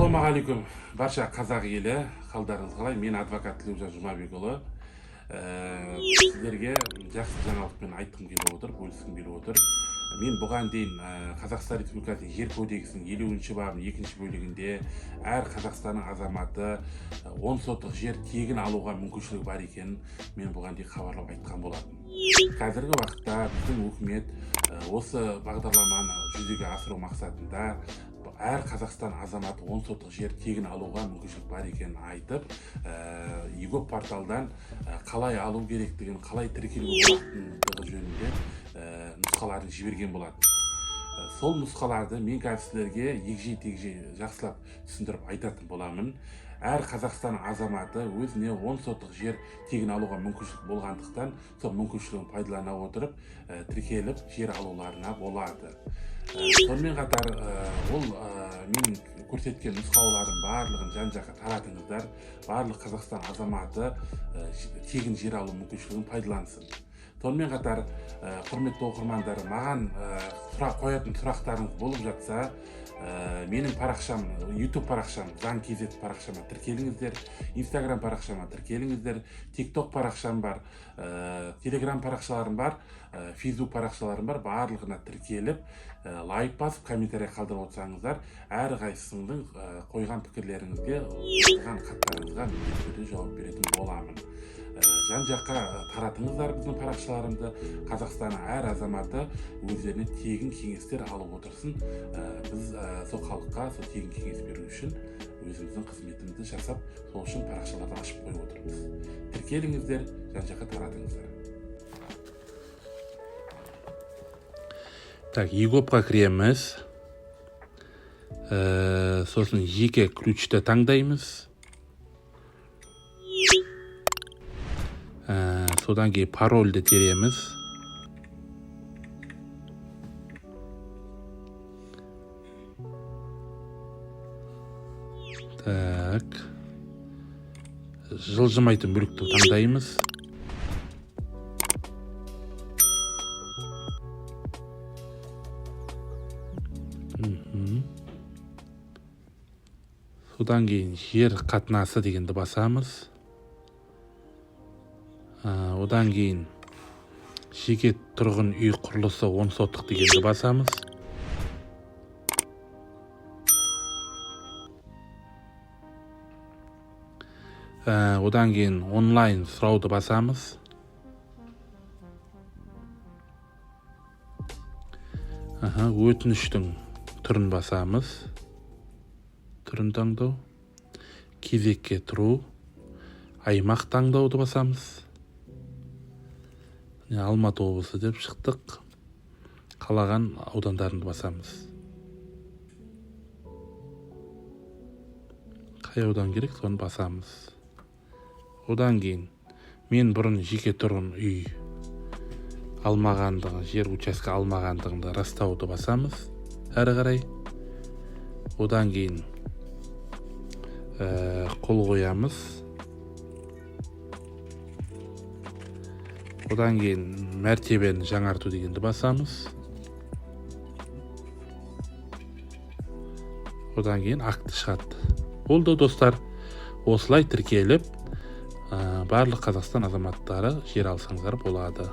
Ассалаумағалейкум барша қазақ елі, қалдарыңыз қалай? Мен адвокат Тілеужан Жұмабекұлы. Сіздерге жақсы жаңалықпен айтқым келіп отыр, бөліскім келіп отыр. Мен бұған дейін Қазақстан Республикасының жер кодексінің 50-ші бабының 2-ші бөлігінде әр Қазақстанның азаматы 10 сотық жер тегін алуға мүмкіншілігі бар екенін мен бұған дейін хабарлап айтқан болатын. Қазіргі уақытта біздің үкімет осы бағдарламаны жүзеге асыру мақсатында әр Қазақстан азаматы 10 сотық жер тегін алуға мүмкіншілік бар екенін айтып, егоп порталдан қалай алу керектігін, қалай тіркелуге болатындығы жөнінде нұсқаларын жіберген болатын. Сол нұсқаларды мен сіздерге егжей-тегжей жақсылап түсіндіріп айтатын боламын. Әр Қазақстан азаматы өзіне 10 сотық жер тегін алуға мүмкіншілік болғандықтан, сол мүмкіншілігін пайдалана отырып, тіркеліп жер алуларына болады. Сонымен қатар ол мен көрсеткен нұсқаулардың барлығын жан-жаққа таратыңыздар, барлық Қазақстан азаматы тегін жер алу мүмкіншілігін пайдалансын. Сонымен қатар құрметті оқырмандар, маған қоятын сұрақтарыңыз болып жатса, менің парақшам, YouTube парақшам, Заң KZ парақшама тіркеліңіздер, Instagram парақшама тіркеліңіздер, TikTok парақшам бар, Telegram парақшаларым бар, Facebook парақшаларым бар, барлығына тіркеліп, лайк басып, комментарий қалдырып отырсаңыздар, әрқайсысының қойған пікірлеріңізге, жазған хаттарыңызға міндетті түрде жауап беретін боламын. Жан-жаққа таратыңыздар біздің парақшаларымды. Қазақстанның әр азаматы өздеріне тегін кеңестер алып отырсын. Біз сол халыққа сол тегін кеңес беру үшін өзіміздің қызметімізді жасап, сол үшін парақшаларды ашып қойып отырмыз. Тіркеліңіздер, жан-жаққа таратыңыздар. Так, егопқа кіреміз. Сосын жеке ключті таңдаймыз. Содан кейін парольді тереміз. Так. Жылжымайтын мүлікті таңдаймыз. Содан кейін жер қатынасы дегенді басамыз. Одан кейін жеке тұрғын үй құрылысы 10 сотық дегенді басамыз. Одан кейін онлайн сұрауды басамыз. Өтініштің түрін басамыз. Түрін таңдау. Кезекке тұру. Аймақ таңдауды басамыз. Алматы облысы деп шықтық. Қалаған аудандарында басамыз. Қай аудан керек, соны басамыз. Одан кейін мен бұрын жеке тұрғын үй алмағандығын, жер участка алмағандығында растауды басамыз. Әрі қарай. Одан кейін қол қоямыз. Одан кейін мәртебені жаңарту дегенді басамыз. Одан кейін акті шығады. Болды достар, осылай тіркеліп, барлық Қазақстан азаматтары жер алсаңыздар болады.